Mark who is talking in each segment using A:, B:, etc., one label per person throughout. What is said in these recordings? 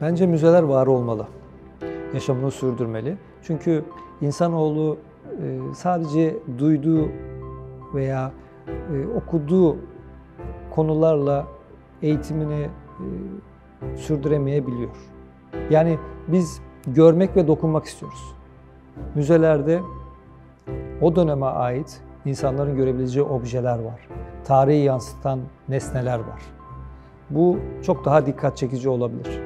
A: Bence müzeler var olmalı, yaşamını sürdürmeli. Çünkü insanoğlu sadece duyduğu veya okuduğu konularla eğitimini sürdüremeyebiliyor. Yani biz görmek ve dokunmak istiyoruz. Müzelerde o döneme ait insanların görebileceği objeler var. Tarihi yansıtan nesneler var. Bu çok daha dikkat çekici olabilir.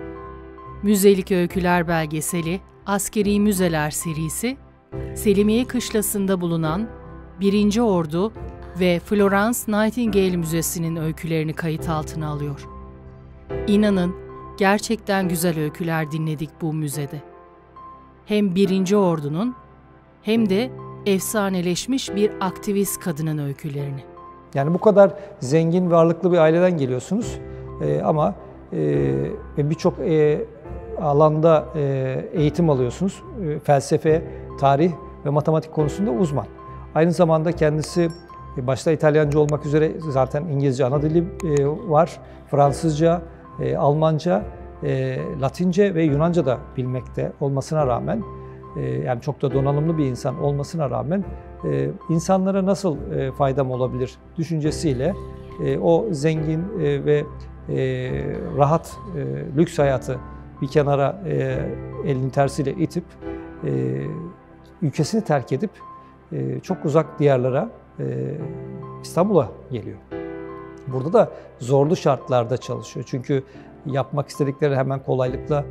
B: Müzelik Öyküler belgeseli, Askeri Müzeler serisi, Selimiye Kışlası'nda bulunan 1. Ordu ve Florence Nightingale Müzesi'nin öykülerini kayıt altına alıyor. İnanın, gerçekten güzel öyküler dinledik bu müzede. Hem 1. Ordu'nun hem de efsaneleşmiş bir aktivist kadının öykülerini.
A: Yani bu kadar zengin, varlıklı bir aileden geliyorsunuz ama birçok alanda eğitim alıyorsunuz. Felsefe, tarih ve matematik konusunda uzman. Aynı zamanda kendisi başta İtalyanca olmak üzere zaten İngilizce ana dili var. Fransızca, Almanca, Latince ve Yunanca da bilmekte olmasına rağmen, yani çok da donanımlı bir insan olmasına rağmen insanlara nasıl faydam olabilir düşüncesiyle o zengin ve rahat lüks hayatı bir kenara elinin tersiyle itip ülkesini terk edip çok uzak diyarlara, İstanbul'a geliyor. Burada da zorlu şartlarda çalışıyor. Çünkü yapmak istedikleri hemen kolaylıkla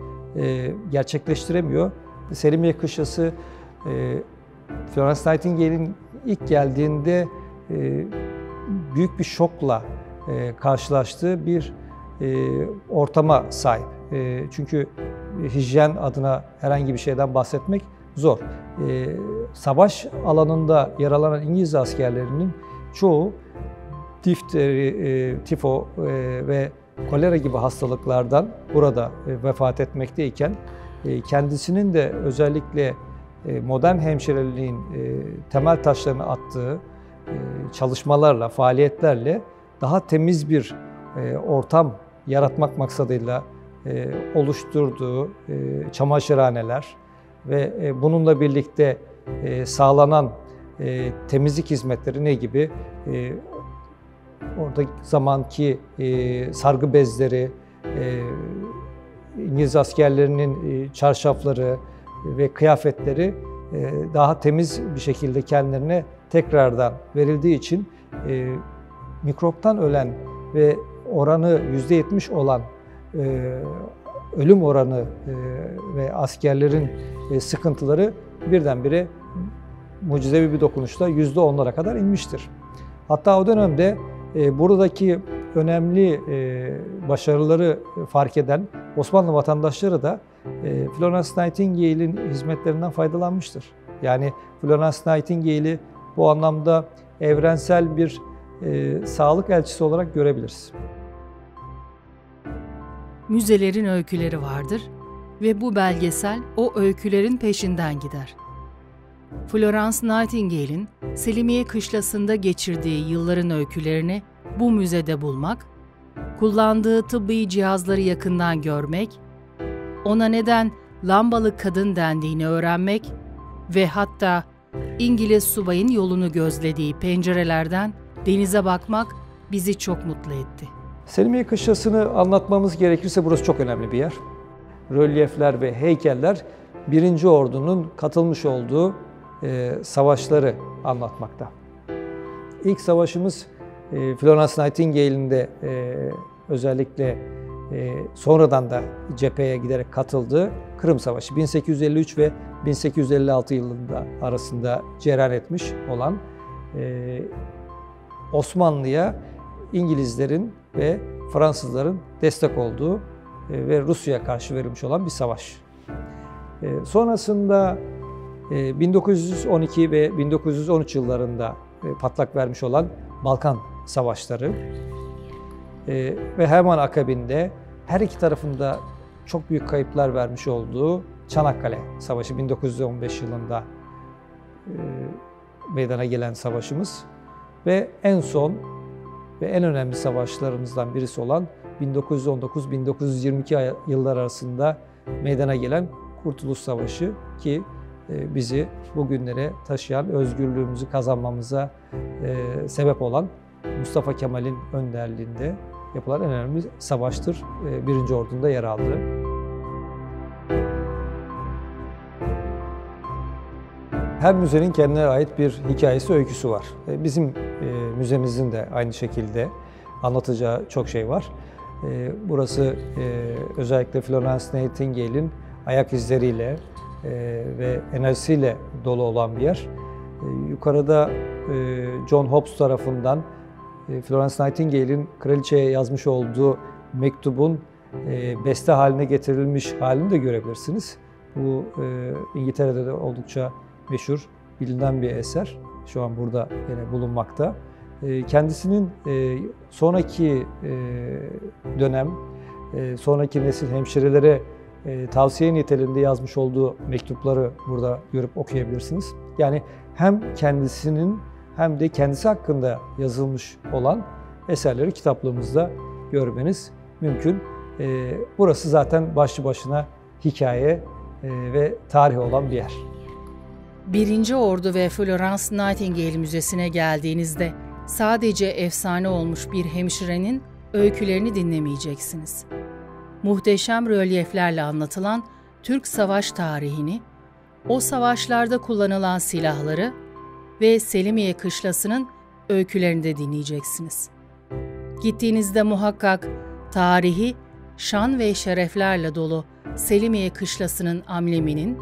A: gerçekleştiremiyor. Selimiye Kışlası, Florence Nightingale'in ilk geldiğinde büyük bir şokla karşılaştığı bir ortama sahip. Çünkü hijyen adına herhangi bir şeyden bahsetmek zor. Savaş alanında yer alan İngiliz askerlerinin çoğu difteri, tifo ve kolera gibi hastalıklardan burada vefat etmekteyken kendisinin de özellikle modern hemşireliğin temel taşlarını attığı çalışmalarla, faaliyetlerle daha temiz bir ortam yaratmak maksadıyla oluşturduğu çamaşırhaneler ve bununla birlikte sağlanan temizlik hizmetleri ne gibi? Orada zamanki sargı bezleri, İngiliz askerlerinin çarşafları ve kıyafetleri daha temiz bir şekilde kendilerine tekrardan verildiği için mikroptan ölen ve oranı %70 olan ölüm oranı ve askerlerin sıkıntıları birdenbire mucizevi bir dokunuşla %10'lara kadar inmiştir. Hatta o dönemde buradaki önemli başarıları fark eden Osmanlı vatandaşları da Florence Nightingale'in hizmetlerinden faydalanmıştır. Yani Florence Nightingale'i bu anlamda evrensel bir sağlık elçisi olarak görebiliriz.
B: Müzelerin öyküleri vardır ve bu belgesel o öykülerin peşinden gider. Florence Nightingale'in Selimiye Kışlası'nda geçirdiği yılların öykülerini bu müzede bulmak, kullandığı tıbbi cihazları yakından görmek, ona neden lambalı kadın dendiğini öğrenmek ve hatta İngiliz subayın yolunu gözlediği pencerelerden denize bakmak bizi çok mutlu etti.
A: Selimiye Kışlası'nı anlatmamız gerekirse burası çok önemli bir yer. Rölyefler ve heykeller 1. Ordu'nun katılmış olduğu savaşları anlatmakta. İlk savaşımız Florence Nightingale'in de özellikle sonradan da cepheye giderek katıldığı Kırım Savaşı 1853 ve 1856 yılında arasında cereyan etmiş olan Osmanlı'ya İngilizlerin ve Fransızların destek olduğu ve Rusya'ya karşı verilmiş olan bir savaş. Sonrasında 1912 ve 1913 yıllarında patlak vermiş olan Balkan Savaşları ve hemen akabinde her iki tarafında çok büyük kayıplar vermiş olduğu Çanakkale Savaşı 1915 yılında meydana gelen savaşımız ve en son ve en önemli savaşlarımızdan birisi olan 1919-1922 yıllar arasında meydana gelen Kurtuluş Savaşı ki bizi bugünlere taşıyan, özgürlüğümüzü kazanmamıza sebep olan Mustafa Kemal'in önderliğinde yapılan en önemli savaştır. 1. Ordu'nda yer aldı. Her müzenin kendine ait bir hikayesi, öyküsü var. Bizim müzemizin de aynı şekilde anlatacağı çok şey var. Burası özellikle Florence Nightingale'in ayak izleriyle ve enerjisiyle dolu olan bir yer. Yukarıda John Hobbes tarafından Florence Nightingale'in kraliçeye yazmış olduğu mektubun beste haline getirilmiş halini de görebilirsiniz. Bu İngiltere'de de oldukça meşhur, bilinen bir eser. Şu an burada yine bulunmakta. Kendisinin sonraki dönem, sonraki nesil hemşirelere tavsiye niteliğinde yazmış olduğu mektupları burada görüp okuyabilirsiniz. Yani hem kendisinin hem de kendisi hakkında yazılmış olan eserleri kitaplığımızda görmeniz mümkün. Burası zaten başlı başına hikaye ve tarih olan bir yer.
B: 1. Ordu ve Florence Nightingale Müzesi'ne geldiğinizde sadece efsane olmuş bir hemşirenin öykülerini dinlemeyeceksiniz. Muhteşem rölyeflerle anlatılan Türk savaş tarihini, o savaşlarda kullanılan silahları ve Selimiye Kışlası'nın öykülerini de dinleyeceksiniz. Gittiğinizde muhakkak tarihi, şan ve şereflerle dolu Selimiye Kışlası'nın ambleminin,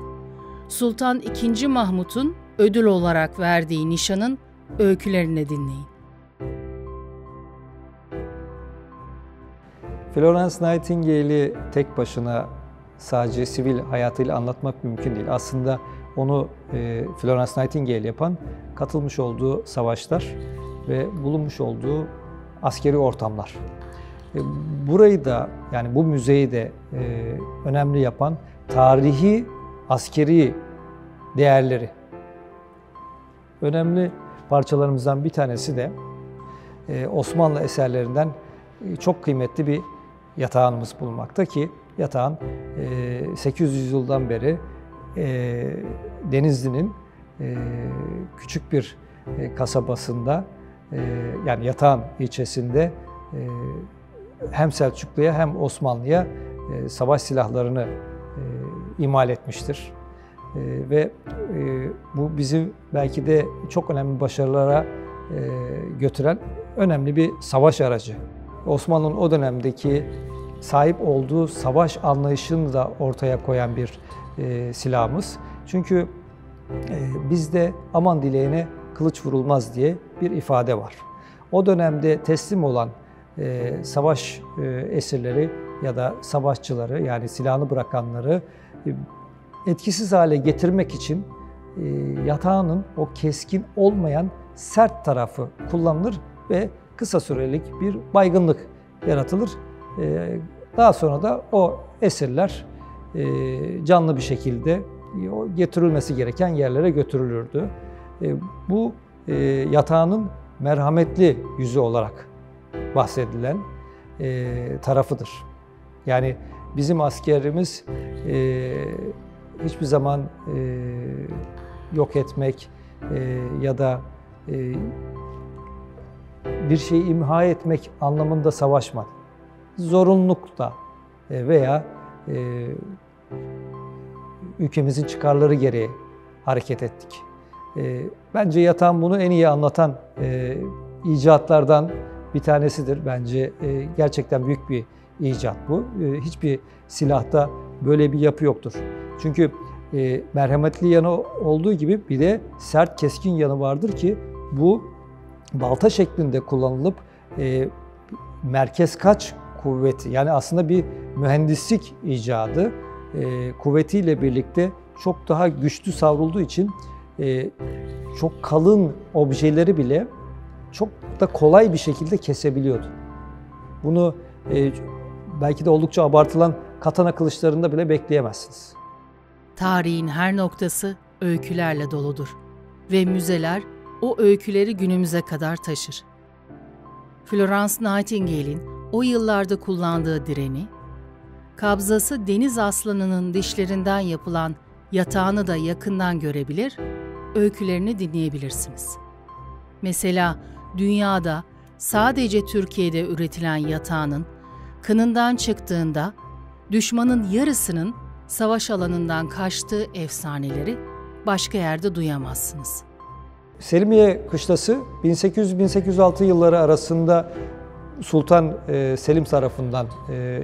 B: Sultan II. Mahmut'un ödül olarak verdiği nişanın öykülerini dinleyin.
A: Florence Nightingale'i tek başına sadece sivil hayatıyla anlatmak mümkün değil. Aslında onu Florence Nightingale yapan katılmış olduğu savaşlar ve bulunmuş olduğu askeri ortamlar. Burayı da, yani bu müzeyi de önemli yapan tarihi askeri değerleri. Önemli parçalarımızdan bir tanesi de Osmanlı eserlerinden çok kıymetli bir yatağımız bulunmakta ki yatağın 800 yıldan beri Denizli'nin küçük bir kasabasında, yani Yatağan ilçesinde hem Selçuklu'ya hem Osmanlı'ya savaş silahlarını imal etmiştir. Ve bu bizi belki de çok önemli başarılara götüren önemli bir savaş aracı. Osmanlı'nın o dönemdeki sahip olduğu savaş anlayışını da ortaya koyan bir silahımız. Çünkü bizde aman dileğine kılıç vurulmaz diye bir ifade var. O dönemde teslim olan savaş esirleri ya da savaşçıları, yani silahını bırakanları etkisiz hale getirmek için yatağının o keskin olmayan sert tarafı kullanılır ve kısa sürelik bir baygınlık yaratılır. Daha sonra da o esirler canlı bir şekilde getirilmesi gereken yerlere götürülürdü. Bu yatağının merhametli yüzü olarak bahsedilen tarafıdır. Yani bizim askerimiz hiçbir zaman yok etmek ya da bir şeyi imha etmek anlamında savaşmadı. Zorunlulukta veya ülkemizin çıkarları gereği hareket ettik. Bence Yatağan bunu en iyi anlatan icatlardan bir tanesidir. Bence gerçekten büyük bir icat bu. Hiçbir silahta böyle bir yapı yoktur. Çünkü merhametli yanı olduğu gibi bir de sert, keskin yanı vardır ki bu balta şeklinde kullanılıp merkez kaç kuvveti, yani aslında bir mühendislik icadı, kuvvetiyle birlikte çok daha güçlü savrulduğu için çok kalın objeleri bile çok da kolay bir şekilde kesebiliyordu. Bunu belki de oldukça abartılan katana kılıçlarında bile bekleyemezsiniz.
B: Tarihin her noktası öykülerle doludur ve müzeler o öyküleri günümüze kadar taşır. Florence Nightingale'in o yıllarda kullandığı direni, kabzası deniz aslanının dişlerinden yapılan yatağını da yakından görebilir, öykülerini dinleyebilirsiniz. Mesela dünyada sadece Türkiye'de üretilen yatağının kınından çıktığında düşmanın yarısının savaş alanından kaçtığı efsaneleri başka yerde duyamazsınız.
A: Selimiye Kışlası 1800-1806 yılları arasında Sultan Selim tarafından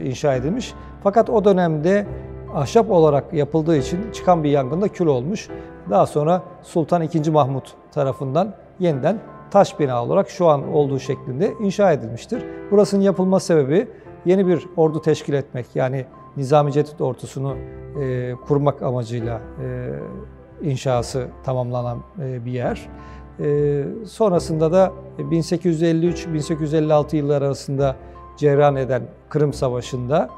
A: inşa edilmiş. Fakat o dönemde ahşap olarak yapıldığı için çıkan bir yangında kül olmuş. Daha sonra Sultan II. Mahmut tarafından yeniden taş bina olarak şu an olduğu şeklinde inşa edilmiştir. Burasının yapılma sebebi yeni bir ordu teşkil etmek, yani Nizami Cedid ordusunu kurmak amacıyla inşası tamamlanan bir yer. Sonrasında da 1853-1856 yılları arasında cereyan eden Kırım Savaşı'nda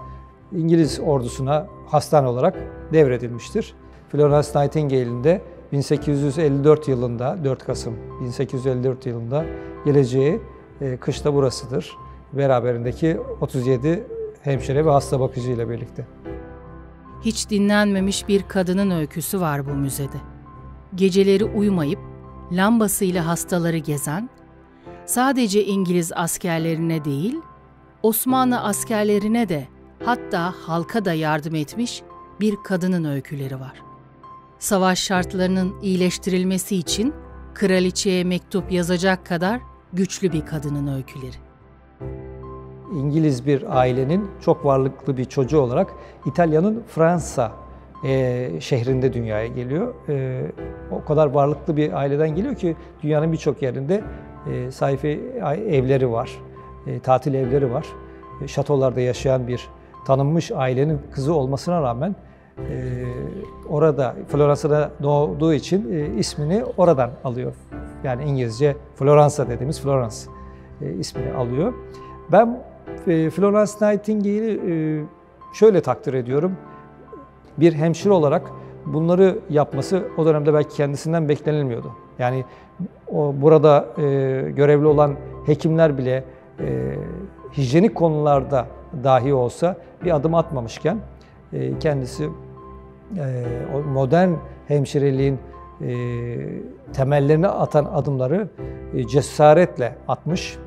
A: İngiliz ordusuna hastane olarak devredilmiştir. Florence Nightingale'in de 1854 yılında, 4 Kasım 1854 yılında geleceği kışla burasıdır. Beraberindeki 37 hemşire ve hasta bakıcı ile birlikte.
B: Hiç dinlenmemiş bir kadının öyküsü var bu müzede. Geceleri uyumayıp lambasıyla hastaları gezen, sadece İngiliz askerlerine değil, Osmanlı askerlerine de, hatta halka da yardım etmiş bir kadının öyküleri var. Savaş şartlarının iyileştirilmesi için kraliçeye mektup yazacak kadar güçlü bir kadının öyküleri.
A: İngiliz bir ailenin çok varlıklı bir çocuğu olarak İtalya'nın Fransa şehrinde dünyaya geliyor. O kadar varlıklı bir aileden geliyor ki dünyanın birçok yerinde sayfi evleri var, tatil evleri var. Şatolarda yaşayan bir tanınmış ailenin kızı olmasına rağmen orada Floransa'da doğduğu için ismini oradan alıyor. Yani İngilizce Floransa dediğimiz Florence ismini alıyor. Ben Florence Nightingale'i şöyle takdir ediyorum. Bir hemşire olarak bunları yapması o dönemde belki kendisinden beklenilmiyordu. Yani burada görevli olan hekimler bile hijyenik konularda dahi olsa bir adım atmamışken kendisi o modern hemşireliğin temellerini atan adımları cesaretle atmış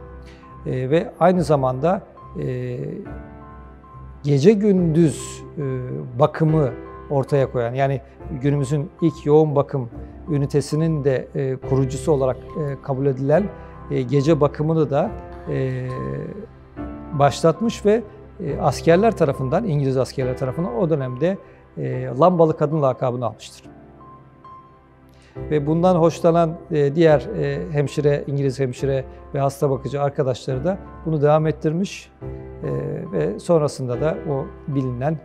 A: ve aynı zamanda gece gündüz bakımı ortaya koyan, yani günümüzün ilk yoğun bakım ünitesinin de kurucusu olarak kabul edilen gece bakımını da başlatmış ve askerler tarafından, İngiliz askerler tarafından o dönemde lambalı kadın lakabını almıştır. Ve bundan hoşlanan diğer hemşire, İngiliz hemşire ve hasta bakıcı arkadaşları da bunu devam ettirmiş ve sonrasında da o bilinen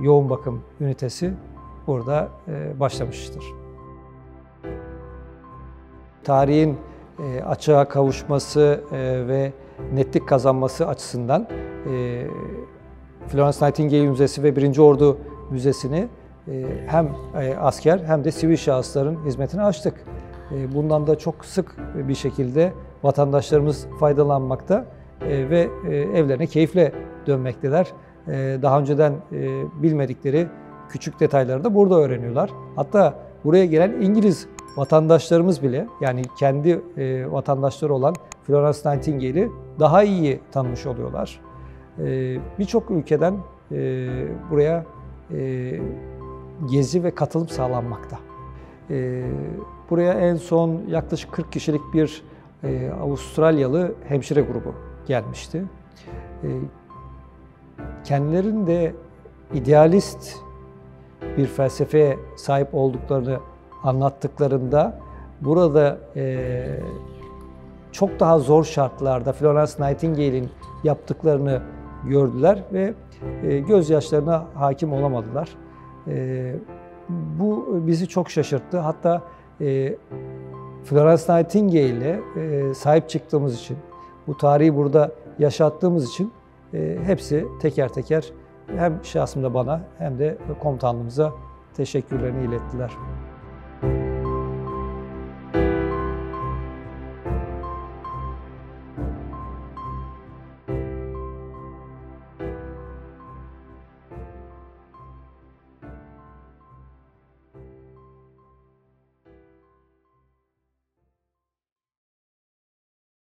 A: yoğun bakım ünitesi burada başlamıştır. Tarihin açığa kavuşması ve netlik kazanması açısından Florence Nightingale Müzesi ve 1. Ordu Müzesi'ni hem asker hem de sivil şahısların hizmetine açtık. Bundan da çok sık bir şekilde vatandaşlarımız faydalanmakta ve evlerine keyifle dönmekteler. Daha önceden bilmedikleri küçük detayları da burada öğreniyorlar. Hatta buraya gelen İngiliz vatandaşlarımız bile, yani kendi vatandaşları olan Florence Nightingale'i daha iyi tanımış oluyorlar. Birçok ülkeden buraya gezi ve katılım sağlanmakta. Buraya en son yaklaşık 40 kişilik bir Avustralyalı hemşire grubu gelmişti. Kendilerinin de idealist bir felsefeye sahip olduklarını anlattıklarında burada çok daha zor şartlarda Florence Nightingale'in yaptıklarını gördüler ve gözyaşlarına hakim olamadılar. Bu bizi çok şaşırttı. Hatta Florence Nightingale'e sahip çıktığımız için, bu tarihi burada yaşattığımız için hepsi teker teker hem şahsımda bana hem de komutanlığımıza teşekkürlerini ilettiler.